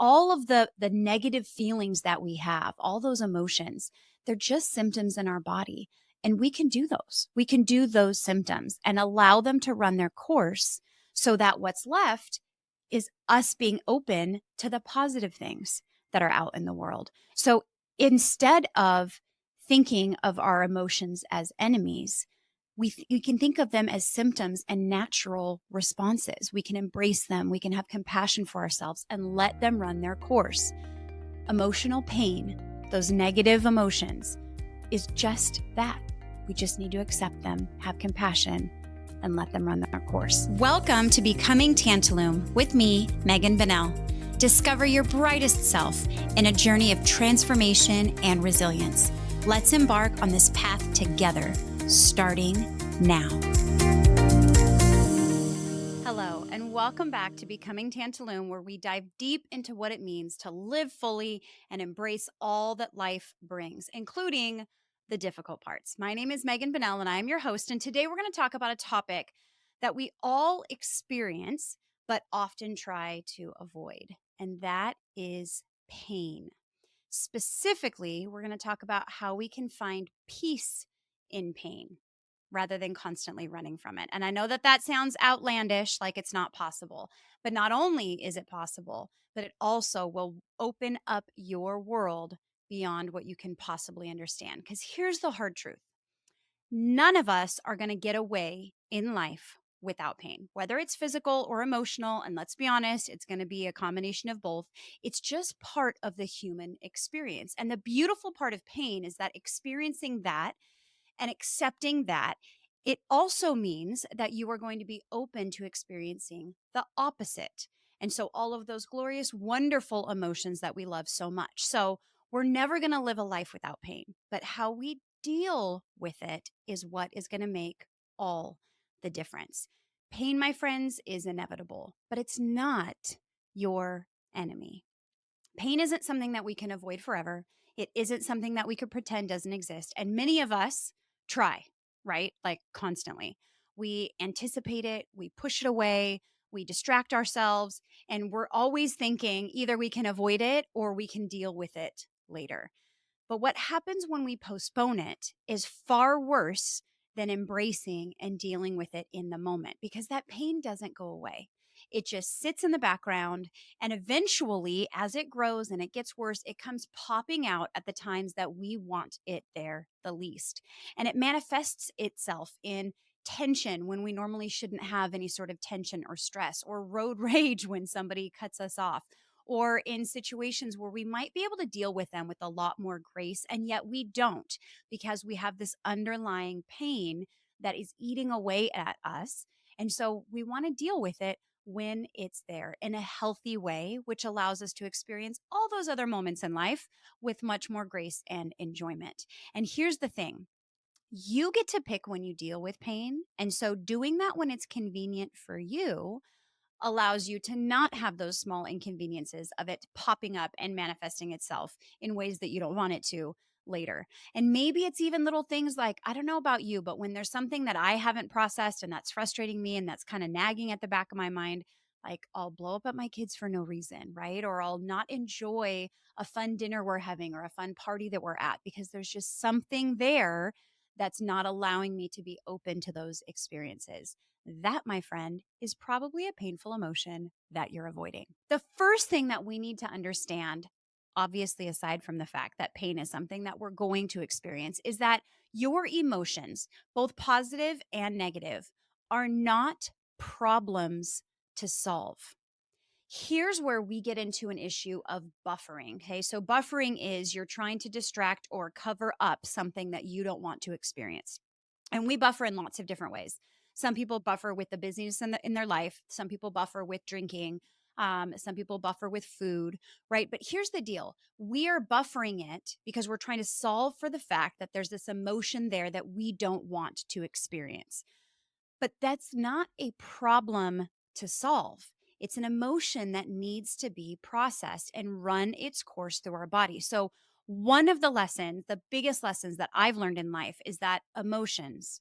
all of the negative feelings that we have, all those emotions, they're just symptoms in our body. And we can do those. We can do those symptoms and allow them to run their course so that what's left is us being open to the positive things that are out in the world. So instead of thinking of our emotions as enemies, we can think of them as symptoms and natural responses. We can embrace them. We can have compassion for ourselves and let them run their course. Emotional pain, those negative emotions, is just that. We just need to accept them, have compassion, and let them run their course. Welcome to Becoming Tantalum with me, Megan Bonnell. Discover your brightest self in a journey of transformation and resilience. Let's embark on this path together, starting now. Hello, and welcome back to Becoming Tantalum, where we dive deep into what it means to live fully and embrace all that life brings, including the difficult parts. My name is Megan Bonnell, and I am your host. And today we're going to talk about a topic that we all experience, but often try to avoid, and that is pain. Specifically, we're going to talk about how we can find peace in pain rather than constantly running from it. And I know that that sounds outlandish, like it's not possible, but not only is it possible, but it also will open up your world beyond what you can possibly understand. Because here's the hard truth. None of us are going to get away in life without pain, whether it's physical or emotional. And let's be honest, it's going to be a combination of both. It's just part of the human experience. And the beautiful part of pain is that experiencing that and accepting that, it also means that you are going to be open to experiencing the opposite. And so all of those glorious, wonderful emotions that we love so much. So we're never going to live a life without pain, but how we deal with it is what is going to make all the difference. Pain, my friends, is inevitable, but it's not your enemy. Pain isn't something that we can avoid forever. It isn't something that we could pretend doesn't exist. And many of us try, right? Like constantly. We anticipate it, we push it away, we distract ourselves, and we're always thinking either we can avoid it or we can deal with it later. But what happens when we postpone it is far worse than embracing and dealing with it in the moment, because that pain doesn't go away. It just sits in the background. And eventually, as it grows and it gets worse, it comes popping out at the times that we want it there the least. And it manifests itself in tension when we normally shouldn't have any sort of tension or stress, or road rage when somebody cuts us off, or in situations where we might be able to deal with them with a lot more grace, and yet we don't, because we have this underlying pain that is eating away at us. And so we want to deal with it when it's there in a healthy way, which allows us to experience all those other moments in life with much more grace and enjoyment. And here's the thing. You get to pick when you deal with pain. And so doing that when it's convenient for you allows you to not have those small inconveniences of it popping up and manifesting itself in ways that you don't want it to later. And maybe it's even little things like, I don't know about you, but when there's something that I haven't processed and that's frustrating me and that's kind of nagging at the back of my mind, like I'll blow up at my kids for no reason, right? Or I'll not enjoy a fun dinner we're having or a fun party that we're at because there's just something there that's not allowing me to be open to those experiences. That, my friend, is probably a painful emotion that you're avoiding. The first thing that we need to understand, obviously, aside from the fact that pain is something that we're going to experience, is that your emotions, both positive and negative, are not problems to solve. Here's where we get into an issue of buffering. Okay. So, buffering is you're trying to distract or cover up something that you don't want to experience. And we buffer in lots of different ways. Some people buffer with the busyness in their life. Some people buffer with drinking. Some people buffer with food, right? But here's the deal. We are buffering it because we're trying to solve for the fact that there's this emotion there that we don't want to experience. But that's not a problem to solve. It's an emotion that needs to be processed and run its course through our body. So one of the lessons, the biggest lessons that I've learned in life is that emotions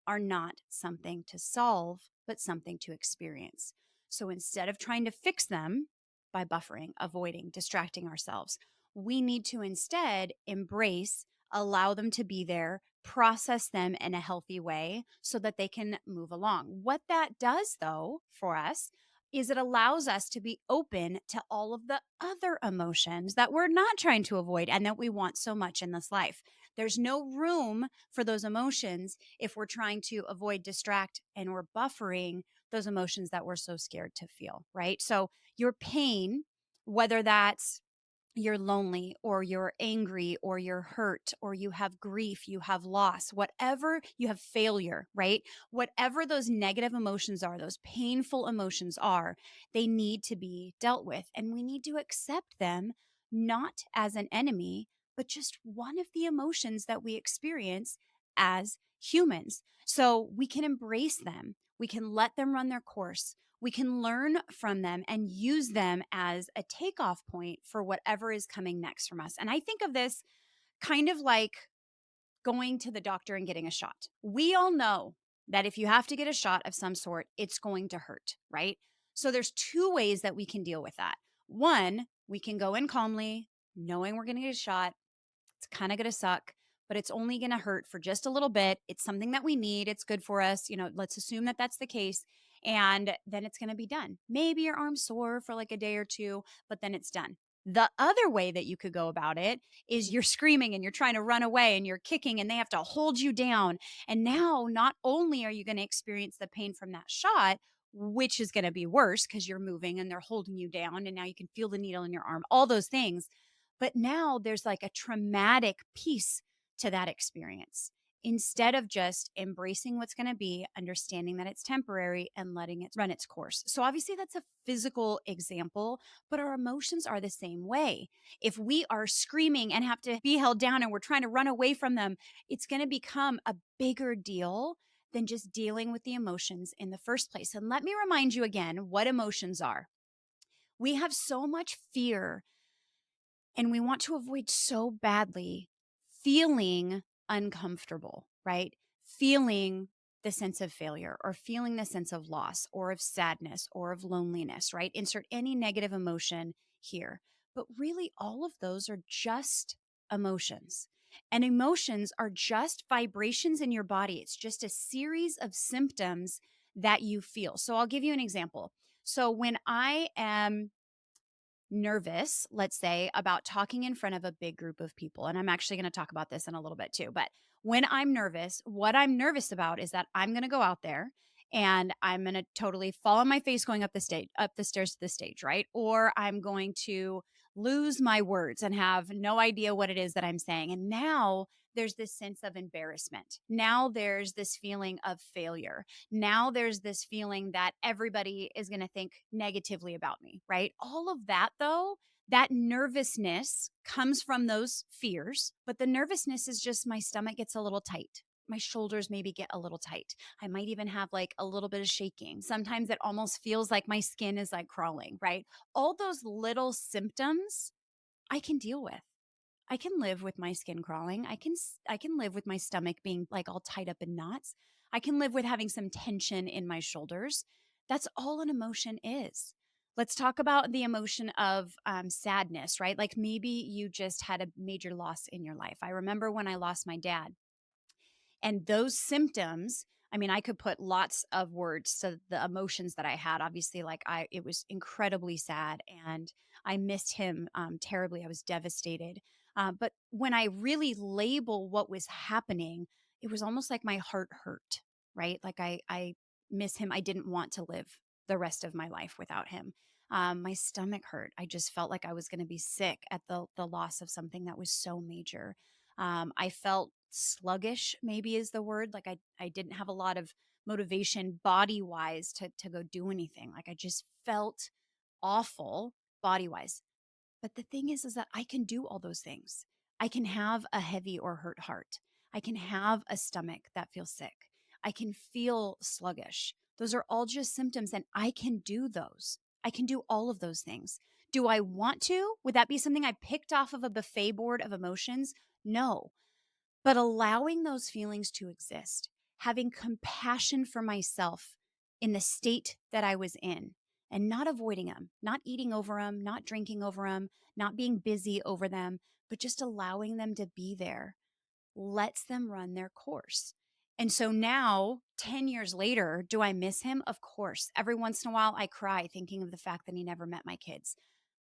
are not something to solve, but something to experience. So instead of trying to fix them, by buffering, avoiding, distracting ourselves. We need to instead embrace, allow them to be there, process them in a healthy way so that they can move along. What that does, though, for us, is it allows us to be open to all of the other emotions that we're not trying to avoid and that we want so much in this life. There's no room for those emotions if we're trying to avoid, distract, and we're buffering those emotions that we're so scared to feel, right? So, your pain, whether that's you're lonely or you're angry or you're hurt or you have grief, you have loss, whatever you have failure, right? Whatever those negative emotions are, those painful emotions are, they need to be dealt with. And we need to accept them not as an enemy, but just one of the emotions that we experience as humans. So we can embrace them, we can let them run their course, we can learn from them and use them as a takeoff point for whatever is coming next from us. And I think of this kind of like going to the doctor and getting a shot. We all know that if you have to get a shot of some sort, it's going to hurt, right? So there's two ways that we can deal with that. One, we can go in calmly, knowing we're going to get a shot. It's kind of going to suck, but it's only going to hurt for just a little bit. It's something that we need. It's good for us. Let's assume that that's the case. And then it's going to be done. Maybe your arm's sore for like a day or two, but then it's done. The other way that you could go about it is you're screaming and you're trying to run away and you're kicking and they have to hold you down. And now, not only are you going to experience the pain from that shot, which is going to be worse because you're moving and they're holding you down and now you can feel the needle in your arm, all those things. But now there's like a traumatic piece to that experience. Instead of just embracing what's going to be, understanding that it's temporary and letting it run its course. So, obviously, that's a physical example, but our emotions are the same way. If we are screaming and have to be held down and we're trying to run away from them, it's going to become a bigger deal than just dealing with the emotions in the first place. And let me remind you again what emotions are. We have so much fear and we want to avoid so badly feeling uncomfortable, right? Feeling the sense of failure or feeling the sense of loss or of sadness or of loneliness, right? Insert any negative emotion here. But really, all of those are just emotions. And emotions are just vibrations in your body. It's just a series of symptoms that you feel. So I'll give you an example. So when I am nervous, let's say, about talking in front of a big group of people. And I'm actually going to talk about this in a little bit too. But when I'm nervous, what I'm nervous about is that I'm going to go out there and I'm going to totally fall on my face going up the stairs to the stage, right? Or I'm going to lose my words and have no idea what it is that I'm saying. And now there's this sense of embarrassment. Now there's this feeling of failure. Now there's this feeling that everybody is going to think negatively about me, right? All of that, though, that nervousness comes from those fears, but the nervousness is just my stomach gets a little tight. My shoulders maybe get a little tight. I might even have like a little bit of shaking. Sometimes it almost feels like my skin is like crawling, right? All those little symptoms I can deal with. I can live with my skin crawling. I can live with my stomach being like all tied up in knots. I can live with having some tension in my shoulders. That's all an emotion is. Let's talk about the emotion of sadness, right? Like maybe you just had a major loss in your life. I remember when I lost my dad. And those symptoms, I mean, I could put lots of words to the emotions that I had. Obviously, it was incredibly sad and I missed him terribly. I was devastated. But when I really label what was happening, it was almost like my heart hurt, right? Like I miss him. I didn't want to live the rest of my life without him. My stomach hurt. I just felt like I was going to be sick at the loss of something that was so major. I felt sluggish, maybe is the word. Like I didn't have a lot of motivation body wise to go do anything. Like I just felt awful body wise. But the thing is that I can do all those things. I can have a heavy or hurt heart. I can have a stomach that feels sick. I can feel sluggish. Those are all just symptoms, and I can do those. I can do all of those things. Do I want to? Would that be something I picked off of a buffet board of emotions? No. But allowing those feelings to exist, having compassion for myself in the state that I was in, and not avoiding them, not eating over them, not drinking over them, not being busy over them, but just allowing them to be there lets them run their course. And so now, 10 years later, do I miss him? Of course. Every once in a while, I cry thinking of the fact that he never met my kids.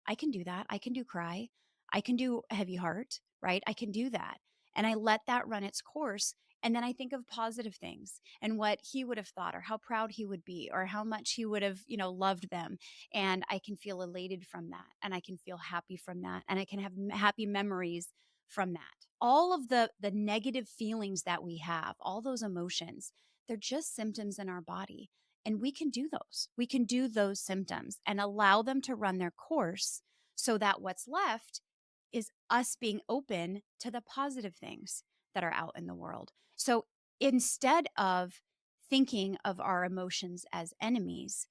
I can do that. I can do cry. I can do heavy heart, right? I can do that. And I let that run its course. And then I think of positive things and what he would have thought or how proud he would be or how much he would have, loved them. And I can feel elated from that. And I can feel happy from that. And I can have happy memories from that. All of the negative feelings that we have, all those emotions, they're just symptoms in our body. And we can do those. We can do those symptoms and allow them to run their course so that what's left is us being open to the positive things that are out in the world. So instead of thinking of our emotions as enemies,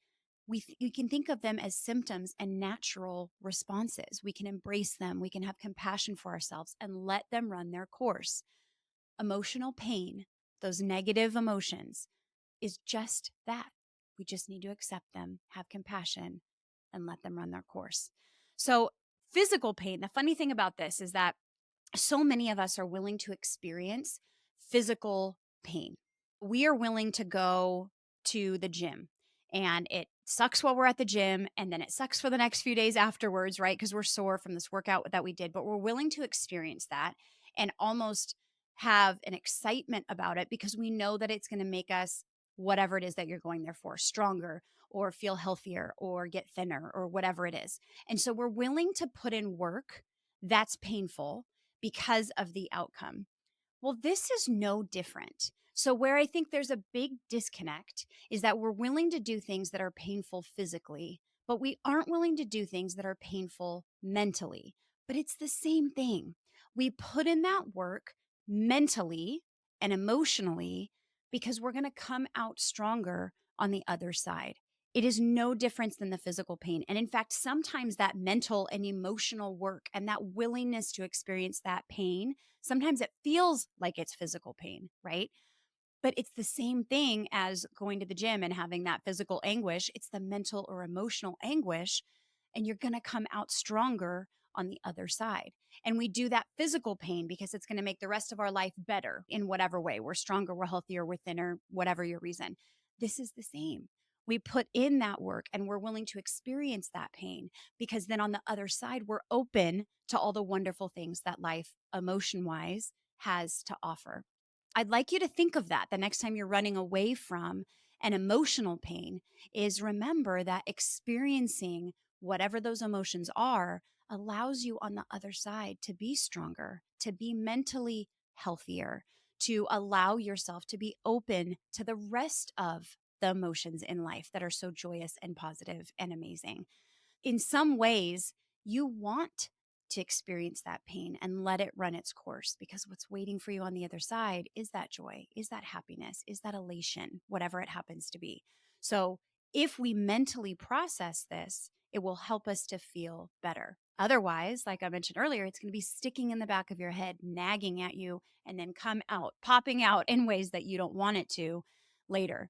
we can think of them as symptoms and natural responses. We can embrace them. We can have compassion for ourselves and let them run their course. Emotional pain, those negative emotions, is just that. We just need to accept them, have compassion, and let them run their course. So, physical pain, the funny thing about this is that so many of us are willing to experience physical pain. We are willing to go to the gym and it sucks while we're at the gym and then it sucks for the next few days afterwards, right? Because we're sore from this workout that we did, but we're willing to experience that and almost have an excitement about it because we know that it's going to make us whatever it is that you're going there for stronger or feel healthier or get thinner or whatever it is. And so we're willing to put in work that's painful because of the outcome. Well, this is no different. So, where I think there's a big disconnect is that we're willing to do things that are painful physically, but we aren't willing to do things that are painful mentally. But it's the same thing. We put in that work mentally and emotionally because we're going to come out stronger on the other side. It is no difference than the physical pain. And in fact, sometimes that mental and emotional work and that willingness to experience that pain, sometimes it feels like it's physical pain, right? But it's the same thing as going to the gym and having that physical anguish. It's the mental or emotional anguish, and you're going to come out stronger on the other side. And we do that physical pain because it's going to make the rest of our life better in whatever way. We're stronger, we're healthier, we're thinner, whatever your reason. This is the same. We put in that work and we're willing to experience that pain because then on the other side, we're open to all the wonderful things that life, emotion wise, has to offer. I'd like you to think of that the next time you're running away from an emotional pain is remember that experiencing whatever those emotions are allows you on the other side to be stronger, to be mentally healthier, to allow yourself to be open to the rest of the emotions in life that are so joyous and positive and amazing. In some ways, you want to experience that pain and let it run its course because what's waiting for you on the other side is that joy, is that happiness, is that elation, whatever it happens to be. So, if we mentally process this, it will help us to feel better. Otherwise, like I mentioned earlier, it's going to be sticking in the back of your head, nagging at you, and then come out, popping out in ways that you don't want it to later.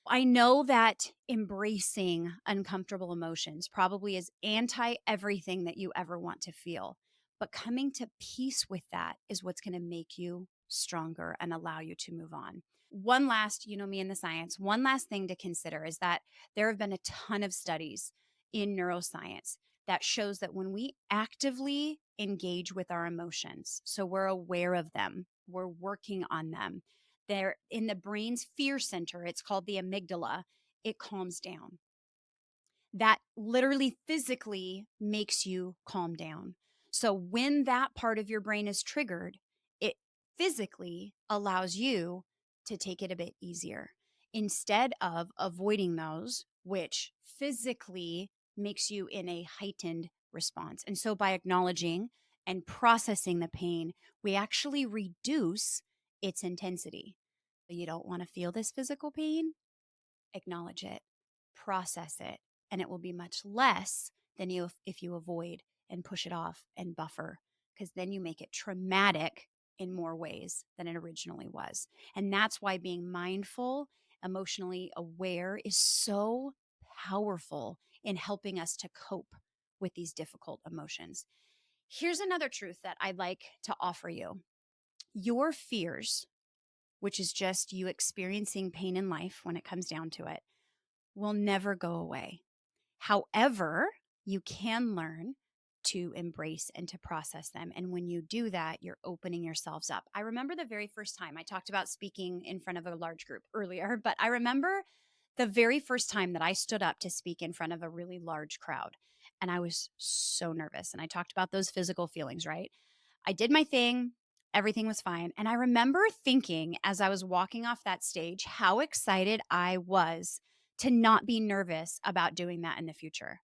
I know that embracing uncomfortable emotions probably is anti everything that you ever want to feel. But coming to peace with that is what's going to make you stronger and allow you to move on. One last, me in the science, one last thing to consider is that there have been a ton of studies in neuroscience that shows that when we actively engage with our emotions, so we're aware of them, we're working on them, they're in the brain's fear center. It's called the amygdala. It calms down. That literally physically makes you calm down. So when that part of your brain is triggered, it physically allows you to take it a bit easier instead of avoiding those, which physically makes you in a heightened response. And so by acknowledging and processing the pain, we actually reduce its intensity. You don't want to feel this physical pain? Acknowledge it, process it, and it will be much less than if you avoid and push it off and buffer, because then you make it traumatic in more ways than it originally was. And that's why being mindful, emotionally aware is so powerful in helping us to cope with these difficult emotions. Here's another truth that I'd like to offer you. Your fears, which is just you experiencing pain in life when it comes down to it, will never go away. However, you can learn to embrace and to process them. And when you do that, you're opening yourselves up. I remember the very first time I talked about speaking in front of a large group earlier, but I remember the very first time that I stood up to speak in front of a really large crowd. And I was so nervous. And I talked about those physical feelings, right? I did my thing. Everything was fine. And I remember thinking as I was walking off that stage, how excited I was to not be nervous about doing that in the future.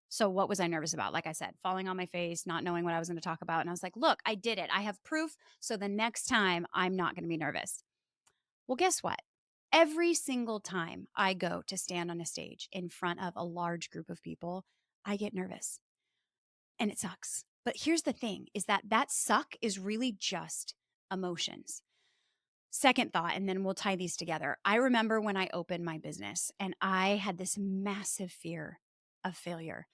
So what was I nervous about? Like I said, falling on my face, not knowing what I was going to talk about. And I was like, look, I did it. I have proof. So the next time I'm not going to be nervous. Well, guess what? Every single time I go to stand on a stage in front of a large group of people, I get nervous and it sucks. But here's the thing is that suck is really just emotions. Second thought, and then we'll tie these together. I remember when I opened my business and I had this massive fear of failure.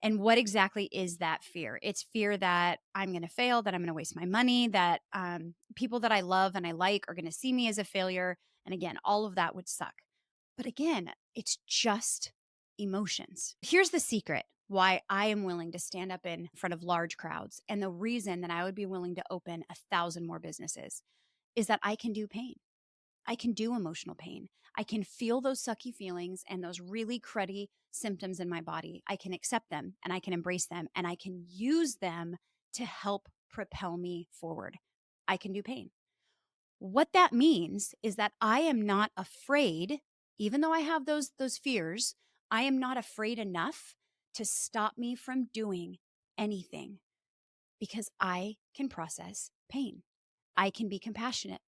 And what exactly is that fear? It's fear that I'm going to fail, that I'm going to waste my money, that people that I love and I like are going to see me as a failure. And again, all of that would suck. But again, it's just emotions. Here's the secret why I am willing to stand up in front of large crowds. And the reason that I would be willing to open 1,000 more businesses is that I can do pain. I can do emotional pain. I can feel those sucky feelings and those really cruddy symptoms in my body. I can accept them and I can embrace them and I can use them to help propel me forward. I can do pain. What that means is that I am not afraid, even though I have those fears, I am not afraid enough to stop me from doing anything because I can process pain. I can be compassionate.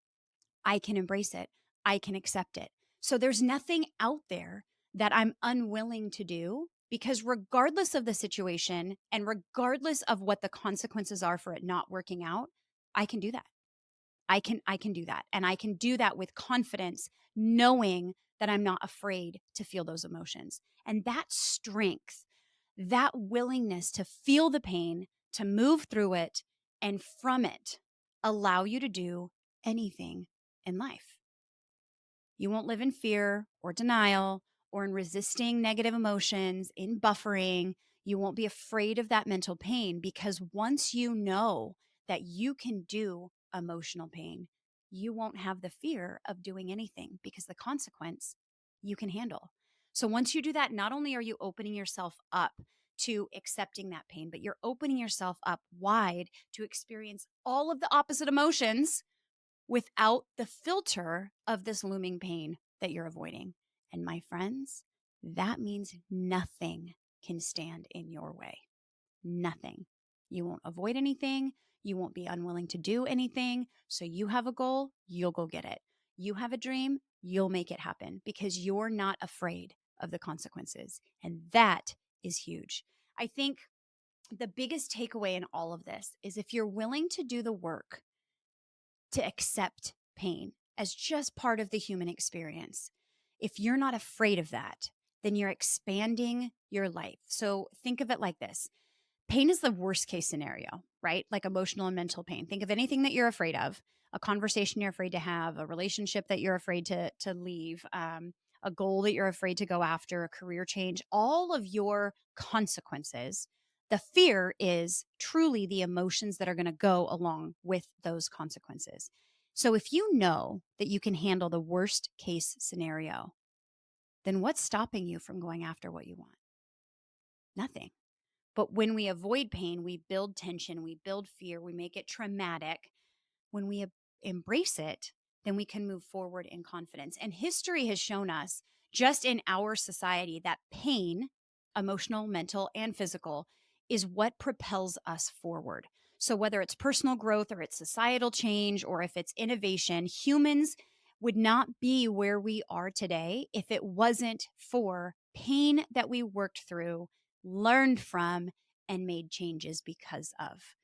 I can embrace it. I can accept it. So there's nothing out there that I'm unwilling to do because regardless of the situation and regardless of what the consequences are for it not working out, I can do that. I can do that. And I can do that with confidence, knowing that I'm not afraid to feel those emotions. And that strength, that willingness to feel the pain, to move through it, and from it, allow you to do anything in life. You won't live in fear or denial or in resisting negative emotions, in buffering. You won't be afraid of that mental pain because once you know that you can do emotional pain, you won't have the fear of doing anything because the consequence you can handle. So once you do that, not only are you opening yourself up to accepting that pain, but you're opening yourself up wide to experience all of the opposite emotions without the filter of this looming pain that you're avoiding. And my friends, that means nothing can stand in your way. Nothing. You won't avoid anything. You won't be unwilling to do anything. So you have a goal, you'll go get it. You have a dream, you'll make it happen because you're not afraid of the consequences. And that is huge. I think the biggest takeaway in all of this is if you're willing to do the work to accept pain as just part of the human experience. If you're not afraid of that, then you're expanding your life. So think of it like this. Pain is the worst case scenario, right? Like emotional and mental pain. Think of anything that you're afraid of, a conversation you're afraid to have, a relationship that you're afraid to leave, a goal that you're afraid to go after, a career change, all of your consequences. The fear is truly the emotions that are going to go along with those consequences. So if you know that you can handle the worst case scenario, then what's stopping you from going after what you want? Nothing. But when we avoid pain, we build tension, we build fear, we make it traumatic. When we embrace it, then we can move forward in confidence. And history has shown us, just in our society, that pain, emotional, mental, and physical, is what propels us forward. So whether it's personal growth or it's societal change or if it's innovation, humans would not be where we are today if it wasn't for pain that we worked through, learned from, and made changes because of.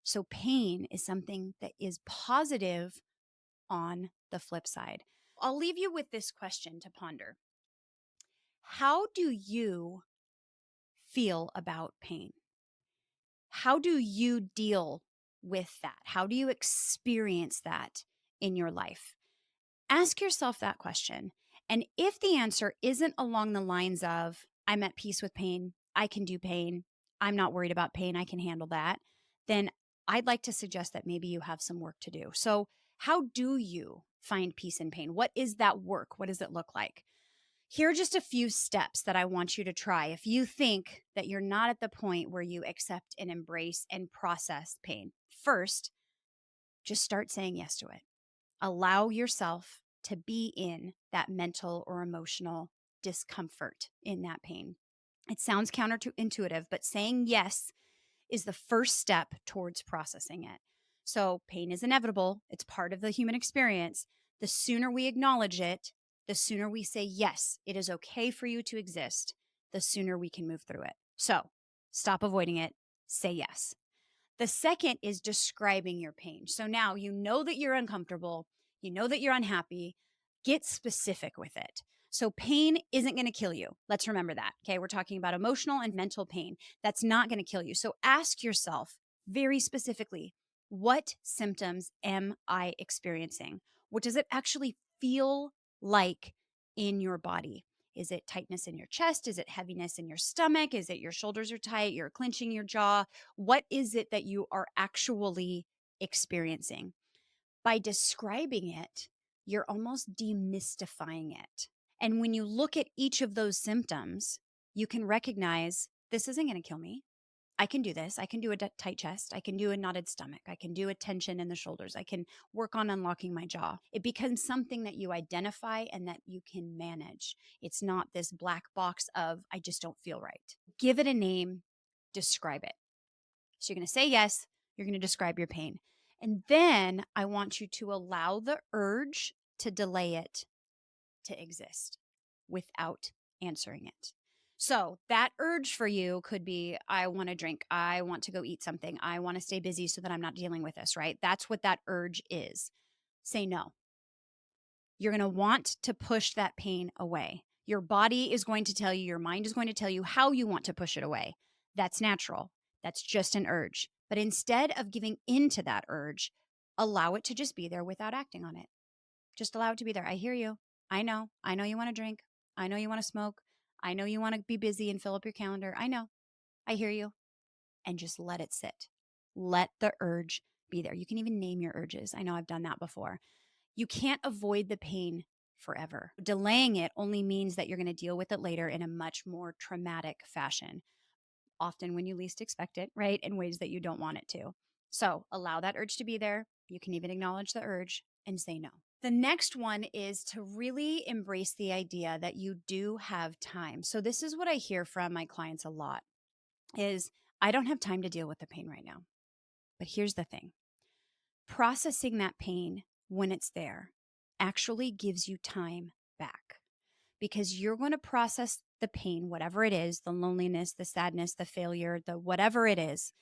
So pain is something that is positive on the flip side. I'll leave you with this question to ponder. How do you feel about pain? How do you deal with that? How do you experience that in your life? Ask yourself that question. And if the answer isn't along the lines of, I'm at peace with pain, I can do pain, I'm not worried about pain, I can handle that, then I'd like to suggest that maybe you have some work to do. So, how do you find peace in pain? What is that work? What does it look like? Here are just a few steps that I want you to try if you think that you're not at the point where you accept and embrace and process pain. First, just start saying yes to it. Allow yourself to be in that mental or emotional discomfort in that pain. It sounds counterintuitive, but saying yes is the first step towards processing it. So, pain is inevitable, it's part of the human experience. The sooner we acknowledge it, the sooner we say, yes, it is okay for you to exist, the sooner we can move through it. So, stop avoiding it, say yes. The second is describing your pain. So now you know that you're uncomfortable, you know that you're unhappy, get specific with it. So pain isn't going to kill you. Let's remember that. Okay. We're talking about emotional and mental pain. That's not going to kill you. So ask yourself very specifically, what symptoms am I experiencing? What does it actually feel like in your body? Is it tightness in your chest? Is it heaviness in your stomach? Is it your shoulders are tight? You're clenching your jaw? What is it that you are actually experiencing? By describing it, you're almost demystifying it. And when you look at each of those symptoms, you can recognize this isn't going to kill me. I can do this. I can do a tight chest. I can do a knotted stomach. I can do a tension in the shoulders. I can work on unlocking my jaw. It becomes something that you identify and that you can manage. It's not this black box of, I just don't feel right. Give it a name, describe it. So you're going to say yes, you're going to describe your pain. And then I want you to allow the urge to delay it to exist without answering it. So that urge for you could be, I want to drink. I want to go eat something. I want to stay busy so that I'm not dealing with this, right? That's what that urge is. Say no. You're going to want to push that pain away. Your body is going to tell you, your mind is going to tell you how you want to push it away. That's natural. That's just an urge. But instead of giving into that urge, allow it to just be there without acting on it. Just allow it to be there. I hear you. I know. I know you want to drink. I know you want to smoke. I know you want to be busy and fill up your calendar. I know. I hear you. And just let it sit. Let the urge be there. You can even name your urges. I know I've done that before. You can't avoid the pain forever. Delaying it only means that you're going to deal with it later in a much more traumatic fashion, often when you least expect it, right? In ways that you don't want it to. So allow that urge to be there. You can even acknowledge the urge and say no. The next one is to really embrace the idea that you do have time. So this is what I hear from my clients a lot is, I don't have time to deal with the pain right now. But here's the thing. Processing that pain when it's there actually gives you time back, because you're going to process the pain, whatever it is, the loneliness, the sadness, the failure, the whatever it is.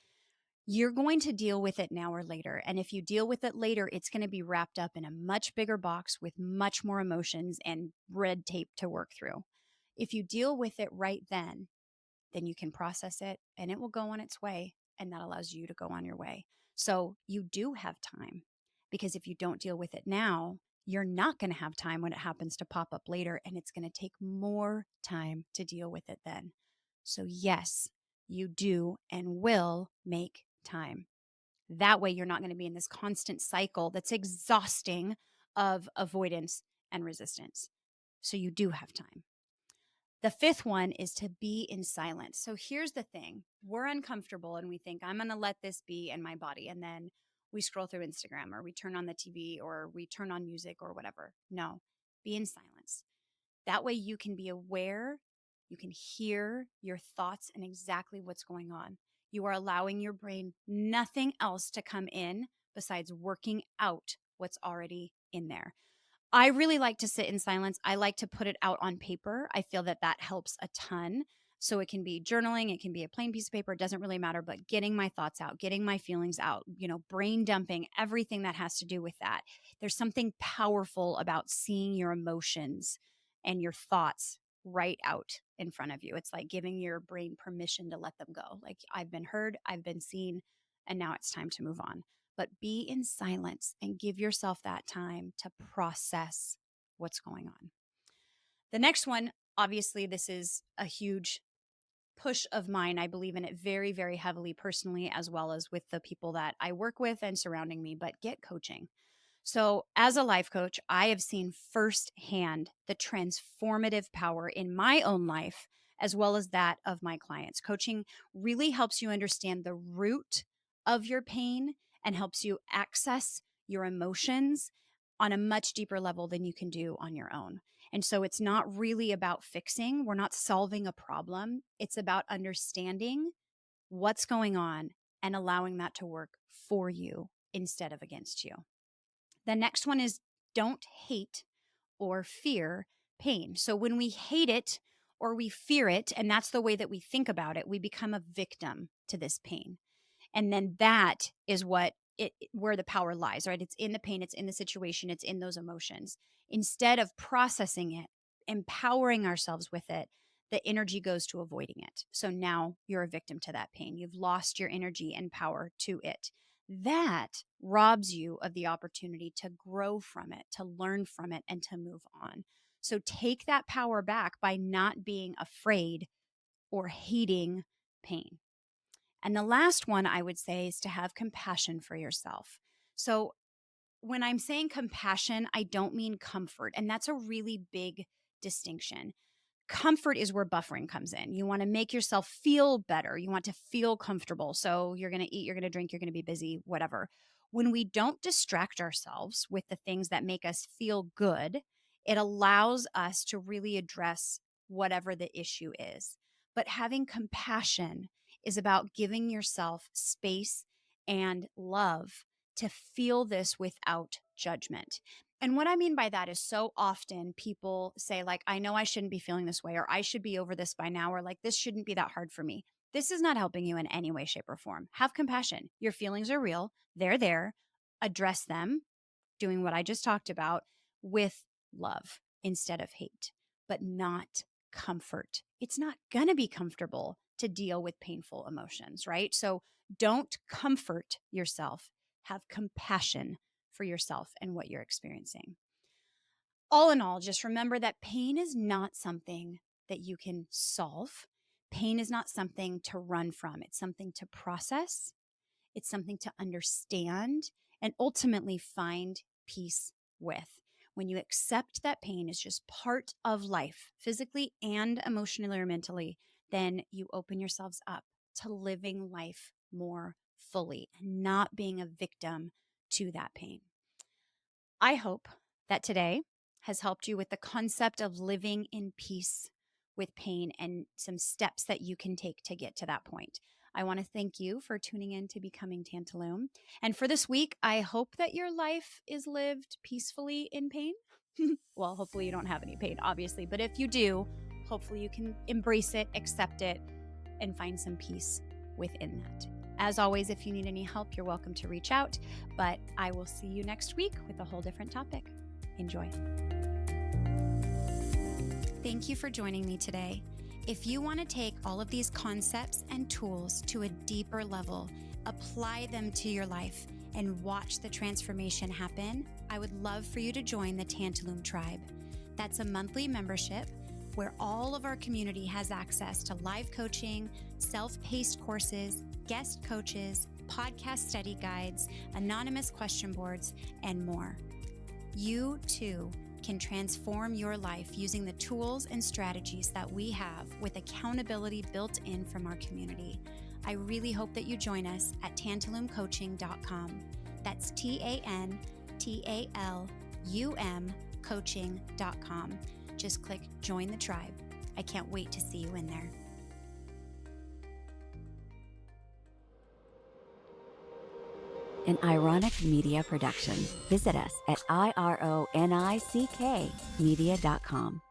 You're going to deal with it now or later. And if you deal with it later, it's going to be wrapped up in a much bigger box with much more emotions and red tape to work through. If you deal with it right then you can process it and it will go on its way. And that allows you to go on your way. So you do have time, because if you don't deal with it now, you're not going to have time when it happens to pop up later. And it's going to take more time to deal with it then. So yes, you do and will make time. That way, you're not going to be in this constant cycle that's exhausting of avoidance and resistance. So you do have time. The fifth one is to be in silence. So here's the thing. We're uncomfortable and we think, I'm going to let this be in my body. And then we scroll through Instagram or we turn on the TV or we turn on music or whatever. No, be in silence. That way you can be aware, you can hear your thoughts and exactly what's going on. You are allowing your brain nothing else to come in besides working out what's already in there. I really like to sit in silence. I like to put it out on paper. I feel that that helps a ton. So it can be journaling, it can be a plain piece of paper, it doesn't really matter, but getting my thoughts out, getting my feelings out, brain dumping, everything that has to do with that. There's something powerful about seeing your emotions and your thoughts right out in front of you. It's like giving your brain permission to let them go. Like, I've been heard, I've been seen, and now it's time to move on. But be in silence and give yourself that time to process what's going on. The next one, obviously, this is a huge push of mine. I believe in it very, very heavily personally, as well as with the people that I work with and surrounding me, but get coaching. So, as a life coach, I have seen firsthand the transformative power in my own life, as well as that of my clients. Coaching really helps you understand the root of your pain and helps you access your emotions on a much deeper level than you can do on your own. And so it's not really about fixing, we're not solving a problem. It's about understanding what's going on and allowing that to work for you instead of against you. The next one is don't hate or fear pain. So when we hate it or we fear it, and that's the way that we think about it, we become a victim to this pain. And then that is where the power lies, right? It's in the pain, it's in the situation, it's in those emotions. Instead of processing it, empowering ourselves with it, the energy goes to avoiding it. So now you're a victim to that pain. You've lost your energy and power to it. That robs you of the opportunity to grow from it, to learn from it, and to move on. So take that power back by not being afraid or hating pain. And the last one I would say is to have compassion for yourself. So when I'm saying compassion, I don't mean comfort. And that's a really big distinction. Comfort is where buffering comes in. You want to make yourself feel better. You want to feel comfortable. So you're going to eat, you're going to drink, you're going to be busy, whatever. When we don't distract ourselves with the things that make us feel good, it allows us to really address whatever the issue is. But having compassion is about giving yourself space and love to feel this without judgment. And what I mean by that is so often people say, like, I know I shouldn't be feeling this way, or I should be over this by now, or like, this shouldn't be that hard for me. This is not helping you in any way, shape, or form. Have compassion. Your feelings are real. They're there. Address them, doing what I just talked about, with love instead of hate, but not comfort. It's not going to be comfortable to deal with painful emotions, right? So don't comfort yourself. Have compassion for yourself and what you're experiencing. All in all, just remember that pain is not something that you can solve. Pain is not something to run from. It's something to process. It's something to understand and ultimately find peace with. When you accept that pain is just part of life, physically and emotionally or mentally, then you open yourselves up to living life more fully and not being a victim to that pain. I hope that today has helped you with the concept of living in peace with pain and some steps that you can take to get to that point. I want to thank you for tuning in to Becoming Tantalum. And for this week, I hope that your life is lived peacefully in pain. Well, hopefully you don't have any pain, obviously. But if you do, hopefully you can embrace it, accept it, and find some peace within that. As always, if you need any help, you're welcome to reach out. But I will see you next week with a whole different topic. Enjoy. Thank you for joining me today. If you want to take all of these concepts and tools to a deeper level, apply them to your life, and watch the transformation happen, I would love for you to join the Tantalum Tribe. That's a monthly membership where all of our community has access to live coaching, self-paced courses, guest coaches, podcast study guides, anonymous question boards, and more. You too can transform your life using the tools and strategies that we have with accountability built in from our community. I really hope that you join us at tantalumcoaching.com. That's TANTALUM coaching.com. Just click Join the Tribe. I can't wait to see you in there. An ironic media production. Visit us at ironickmedia.com.